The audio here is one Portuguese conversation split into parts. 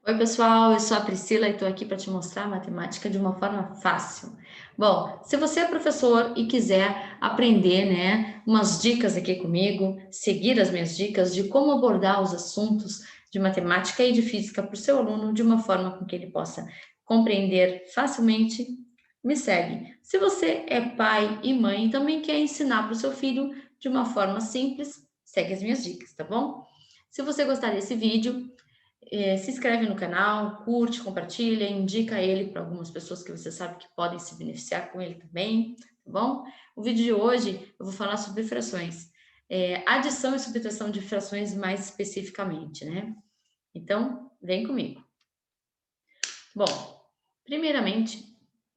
Oi, pessoal, eu sou a Priscila e estou aqui para te mostrar a matemática de uma forma fácil. Bom, se você é professor e quiser aprender, umas dicas aqui comigo, seguir as minhas dicas de como abordar os assuntos de matemática e de física para o seu aluno de uma forma com que ele possa compreender facilmente, me segue. Se você é pai e mãe e também quer ensinar para o seu filho de uma forma simples, segue as minhas dicas, tá bom? Se você gostar desse vídeo, se inscreve no canal, curte, compartilha, indica ele para algumas pessoas que você sabe que podem se beneficiar com ele também, tá bom? O vídeo de hoje eu vou falar sobre frações, adição e subtração de frações mais especificamente, né? Então, vem comigo. Bom, primeiramente,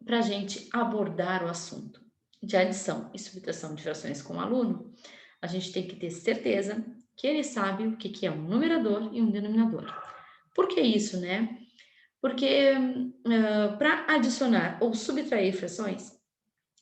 para a gente abordar o assunto de adição e subtração de frações com o aluno, a gente tem que ter certeza que ele sabe o que é um numerador e um denominador. Por que isso, né? Porque para adicionar ou subtrair frações,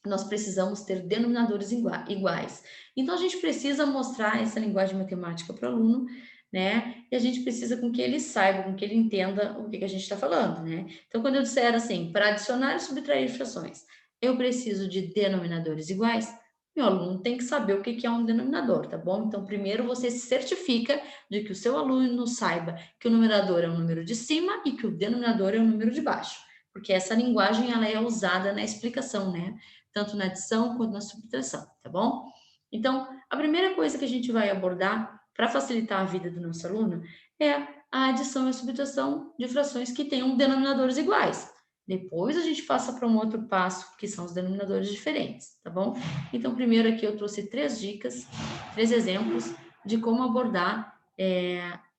nós precisamos ter denominadores iguais. Então, a gente precisa mostrar essa linguagem matemática para o aluno, né? E a gente precisa com que ele saiba, com que ele entenda o que a gente está falando, né? Então, quando eu disser assim, para adicionar e subtrair frações, eu preciso de denominadores iguais, meu aluno tem que saber o que é um denominador, tá bom? Então, primeiro você se certifica de que o seu aluno saiba que o numerador é o número de cima e que o denominador é o número de baixo, porque essa linguagem ela é usada na explicação, né? Tanto na adição quanto na subtração, tá bom? Então, a primeira coisa que a gente vai abordar para facilitar a vida do nosso aluno é a adição e a subtração de frações que tenham denominadores iguais. Depois a gente passa para um outro passo, que são os denominadores diferentes, tá bom? Então, primeiro aqui eu trouxe 3 dicas, 3 exemplos de como abordar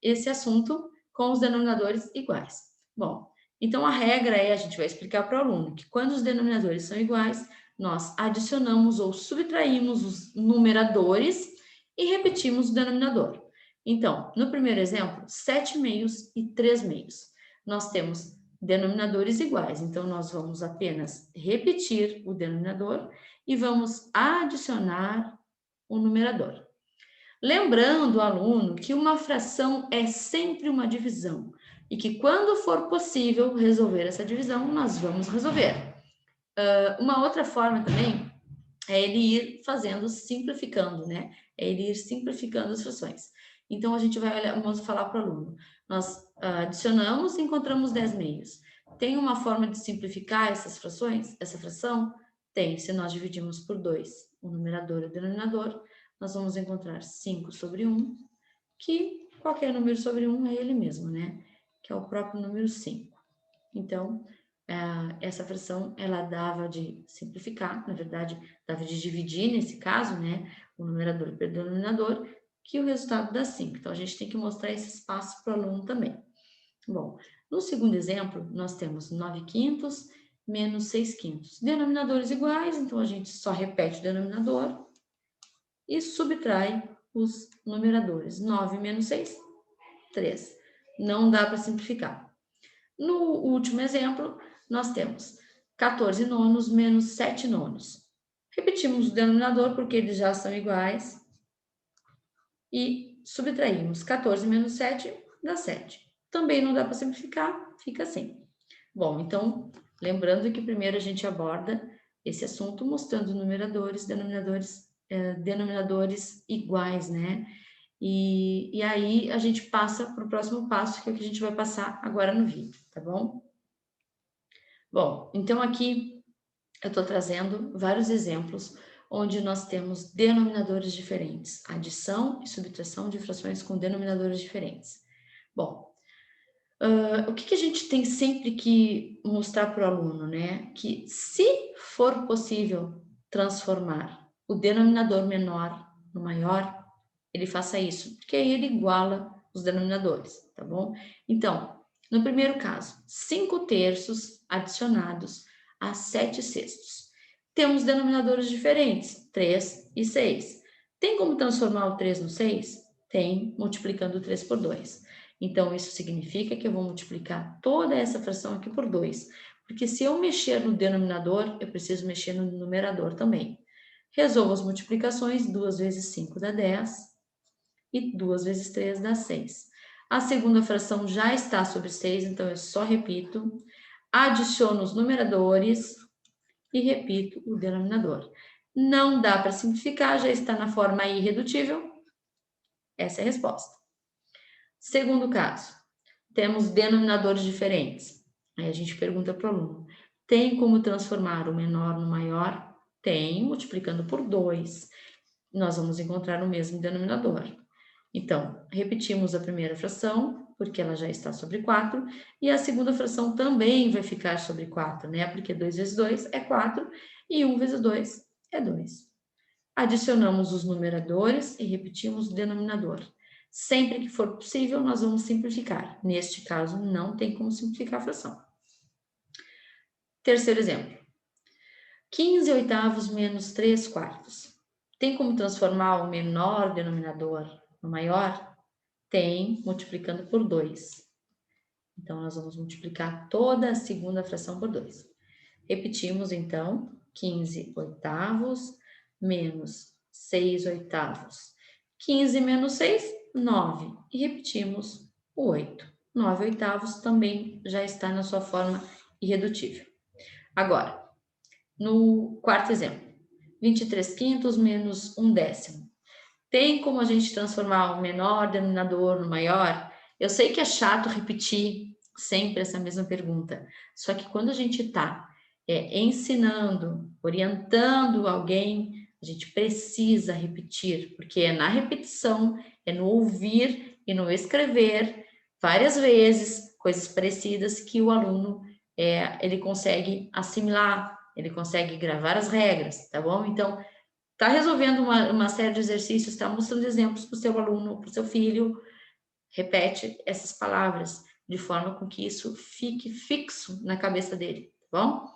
esse assunto com os denominadores iguais. Bom, então a regra é, a gente vai explicar para o aluno que quando os denominadores são iguais, nós adicionamos ou subtraímos os numeradores e repetimos o denominador. Então, no primeiro exemplo, 7 meios e 3 meios. Nós temos denominadores iguais, então nós vamos apenas repetir o denominador e vamos adicionar o numerador. Lembrando o aluno que uma fração é sempre uma divisão e que quando for possível resolver essa divisão, nós vamos resolver. Uma outra forma também é ele ir fazendo, simplificando, né? É ele ir simplificando as frações. Então, a gente vai olhar, vamos falar para o aluno. Nós adicionamos e encontramos 10 meios. Tem uma forma de simplificar essas frações? Essa fração? Tem. Se nós dividimos por 2 o numerador e o denominador, nós vamos encontrar 5 sobre 1, que qualquer número sobre 1 é ele mesmo, né? Que é o próprio número 5. Então, essa fração, ela dava de simplificar, na verdade, dava de dividir, nesse caso, né, o numerador pelo denominador, que o resultado dá 5. Então, a gente tem que mostrar esse espaço para o aluno também. Bom, no segundo exemplo, nós temos 9 quintos menos 6 quintos. Denominadores iguais, então a gente só repete o denominador e subtrai os numeradores. 9 menos 6, 3. Não dá para simplificar. No último exemplo, nós temos 14 nonos menos 7 nonos. Repetimos o denominador porque eles já são iguais e subtraímos 14 menos 7 dá 7. Também não dá para simplificar, fica assim. Bom, então, lembrando que primeiro a gente aborda esse assunto mostrando numeradores, denominadores iguais, né? E aí a gente passa para o próximo passo, que é o que a gente vai passar agora no vídeo, tá bom? Bom, então aqui eu estou trazendo vários exemplos onde nós temos denominadores diferentes, adição e subtração de frações com denominadores diferentes. Bom, o que a gente tem sempre que mostrar para o aluno, né? Que se for possível transformar o denominador menor no maior, ele faça isso, porque aí ele iguala os denominadores, tá bom? Então, no primeiro caso, 5 terços adicionados a 7 sextos. Temos denominadores diferentes, 3 e 6. Tem como transformar o 3 no 6? Tem, multiplicando o 3 por 2. Então, isso significa que eu vou multiplicar toda essa fração aqui por 2. Porque se eu mexer no denominador, eu preciso mexer no numerador também. Resolvo as multiplicações, 2 vezes 5 dá 10 e 2 vezes 3 dá 6. A segunda fração já está sobre 6, então eu só repito. Adiciono os numeradores e repito o denominador. Não dá para simplificar, já está na forma irredutível. Essa é a resposta. Segundo caso, temos denominadores diferentes. Aí a gente pergunta para o aluno, tem como transformar o menor no maior? Tem, multiplicando por 2. Nós vamos encontrar o mesmo denominador. Então, repetimos a primeira fração, porque ela já está sobre 4, e a segunda fração também vai ficar sobre 4, né? Porque 2 vezes 2 é 4 e 1 vezes 2 é 2. Adicionamos os numeradores e repetimos o denominador. Sempre que for possível, nós vamos simplificar. Neste caso, não tem como simplificar a fração. Terceiro exemplo. 15 oitavos menos 3 quartos. Tem como transformar o menor denominador no maior? Tem, multiplicando por 2. Então, nós vamos multiplicar toda a segunda fração por 2. Repetimos, então, 15 oitavos menos 6 oitavos. 15 menos 6, 9. E repetimos o 8. 9 oitavos também já está na sua forma irredutível. Agora, no quarto exemplo, 23 quintos menos 1 décimo. Tem como a gente transformar o menor denominador no maior? Eu sei que é chato repetir sempre essa mesma pergunta, só que quando a gente está ensinando, orientando alguém, a gente precisa repetir, porque é na repetição, é no ouvir e no escrever várias vezes coisas parecidas que o aluno ele consegue assimilar, ele consegue gravar as regras, tá bom? Então, está resolvendo uma série de exercícios, está mostrando exemplos para o seu aluno, para o seu filho, repete essas palavras de forma com que isso fique fixo na cabeça dele, tá bom?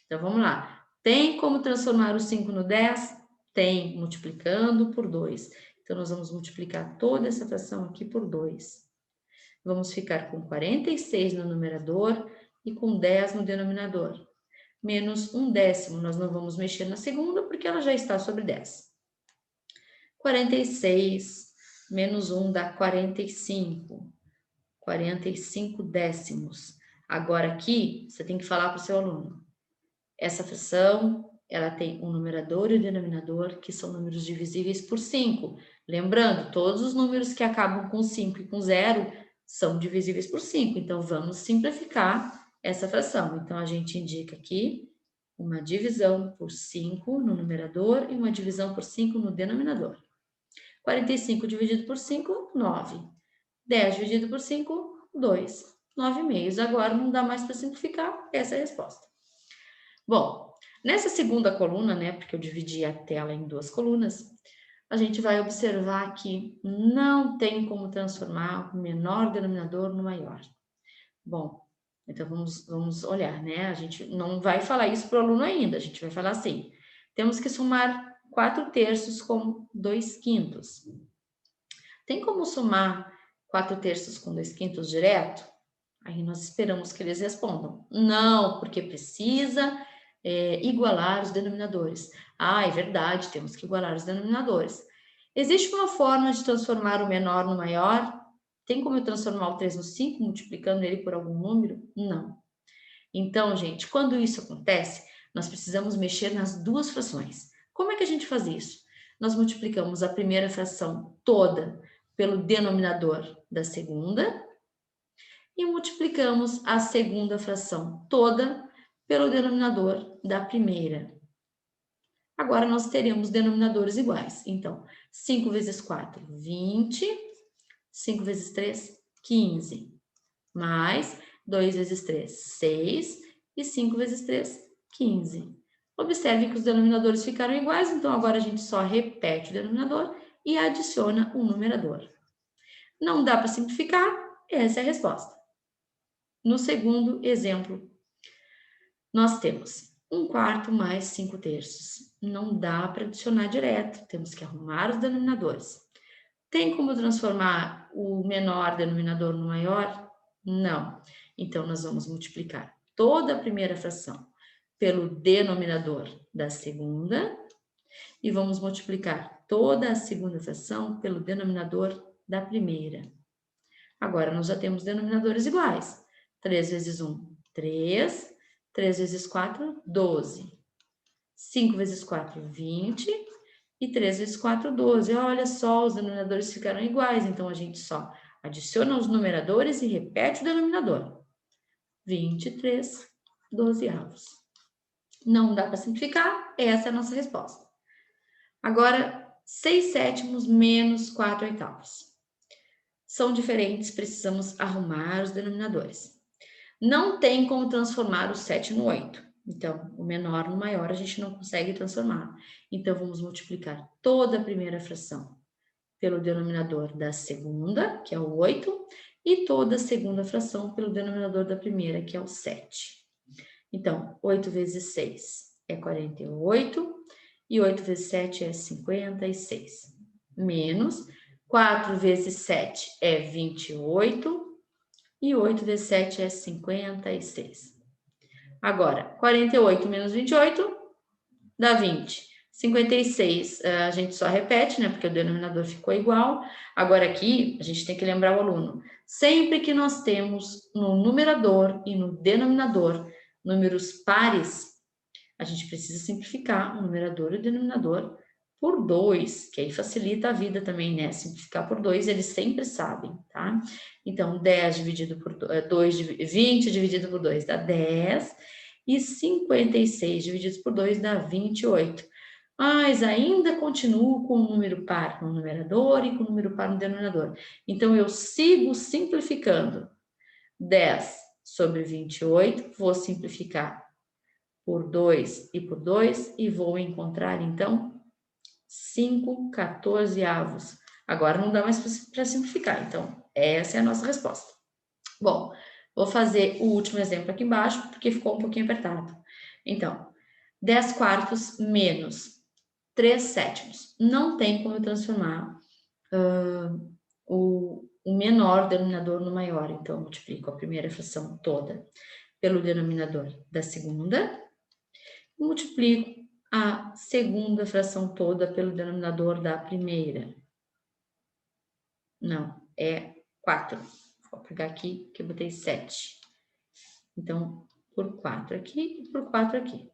Então, vamos lá. Tem como transformar o 5 no 10? Tem, multiplicando por 2. Então, nós vamos multiplicar toda essa fração aqui por 2. Vamos ficar com 46 no numerador e com 10 no denominador. Menos 1 décimo, nós não vamos mexer na segunda porque ela já está sobre 10. 46 menos 1 dá 45. 45 décimos. Agora aqui, você tem que falar para o seu aluno. Essa fração, ela tem um numerador e um denominador, que são números divisíveis por 5. Lembrando, todos os números que acabam com 5 e com 0 são divisíveis por 5. Então, vamos simplificar essa fração. Então, a gente indica aqui uma divisão por 5 no numerador e uma divisão por 5 no denominador. 45 dividido por 5, 9. 10 dividido por 5, 2. 9,5. Agora não dá mais para simplificar, essa é a resposta. Bom, nessa segunda coluna, né, porque eu dividi a tela em duas colunas, a gente vai observar que não tem como transformar o menor denominador no maior. Bom, então vamos olhar, né? A gente não vai falar isso para o aluno ainda, a gente vai falar assim, temos que somar 4 terços com 2 quintos. Tem como somar 4 terços com 2 quintos direto? Aí nós esperamos que eles respondam. Não, porque precisa igualar os denominadores. Ah, é verdade, temos que igualar os denominadores. Existe uma forma de transformar o menor no maior? Tem como eu transformar o 3 no 5, multiplicando ele por algum número? Não. Então, gente, quando isso acontece, nós precisamos mexer nas duas frações. Como é que a gente faz isso? Nós multiplicamos a primeira fração toda pelo denominador da segunda e multiplicamos a segunda fração toda pelo denominador da primeira. Agora, nós teremos denominadores iguais. Então, 5 vezes 4, 20. 5 vezes 3, 15. Mais 2 vezes 3, 6. E 5 vezes 3, 15. Observe que os denominadores ficaram iguais, então agora a gente só repete o denominador e adiciona o numerador. Não dá para simplificar? Essa é a resposta. No segundo exemplo, nós temos 1 quarto mais 5 terços. Não dá para adicionar direto, temos que arrumar os denominadores. Tem como transformar o menor denominador no maior? Não. Então, nós vamos multiplicar toda a primeira fração pelo denominador da segunda e vamos multiplicar toda a segunda fração pelo denominador da primeira. Agora, nós já temos denominadores iguais. 3 vezes 1, 3. 3 vezes 4, 12. 5 vezes 4, 20. E 3 vezes 4, 12. Olha só, os denominadores ficaram iguais. Então, a gente só adiciona os numeradores e repete o denominador. 23 dozeavos. Não dá para simplificar? Essa é a nossa resposta. Agora, 6 sétimos menos 4 oitavos. São diferentes, precisamos arrumar os denominadores. Não tem como transformar o 7 no 8. Então, o menor no maior a gente não consegue transformar. Então, vamos multiplicar toda a primeira fração pelo denominador da segunda, que é o 8, e toda a segunda fração pelo denominador da primeira, que é o 7. Então, 8 vezes 6 é 48, e 8 vezes 7 é 56. Menos 4 vezes 7 é 28, e 8 vezes 7 é 56. Agora, 48 menos 28 dá 20. 56 a gente só repete, né? Porque o denominador ficou igual. Agora aqui, a gente tem que lembrar o aluno. Sempre que nós temos no numerador e no denominador números pares, a gente precisa simplificar o numerador e o denominador por 2, que aí facilita a vida também, né? Simplificar por 2, eles sempre sabem, tá? Então, 10 dividido por 2, 20 dividido por 2 dá 10, e 56 dividido por 2 dá 28. Mas ainda continuo com o número par no numerador e com o número par no denominador. Então, eu sigo simplificando. 10 sobre 28, vou simplificar por 2 e por 2, e vou encontrar, então, 5 14avos. Agora não dá mais para simplificar, então essa é a nossa resposta. Bom, vou fazer o último exemplo aqui embaixo, porque ficou um pouquinho apertado. Então, 10 quartos menos 3 sétimos. Não tem como eu transformar o menor denominador no maior. Então, eu multiplico a primeira fração toda pelo denominador da segunda, multiplico a segunda fração toda pelo denominador da primeira. Não, é 4. Vou pegar aqui, que eu botei 7. Então, por 4 aqui e por 4 aqui.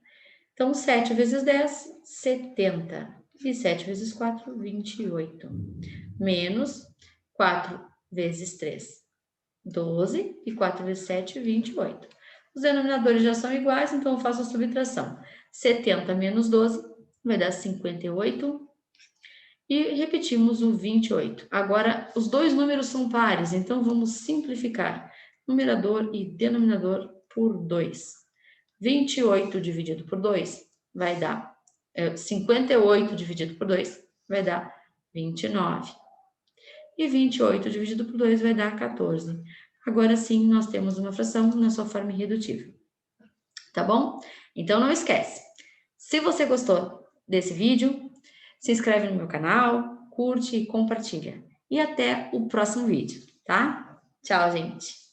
Então, 7 vezes 10, 70. E 7 vezes 4, 28. Menos 4 vezes 3, 12. E 4 vezes 7, 28. Os denominadores já são iguais, então eu faço a subtração. 70 menos 12 vai dar 58. E repetimos o 28. Agora, os dois números são pares, então vamos simplificar numerador e denominador por 2. 28 dividido por 2 vai dar 58 dividido por 2 vai dar 29. E 28 dividido por 2 vai dar 14. Agora sim, nós temos uma fração na sua forma irredutível. Tá bom? Então, não esquece. Se você gostou desse vídeo, se inscreve no meu canal, curte e compartilha. E até o próximo vídeo, tá? Tchau, gente!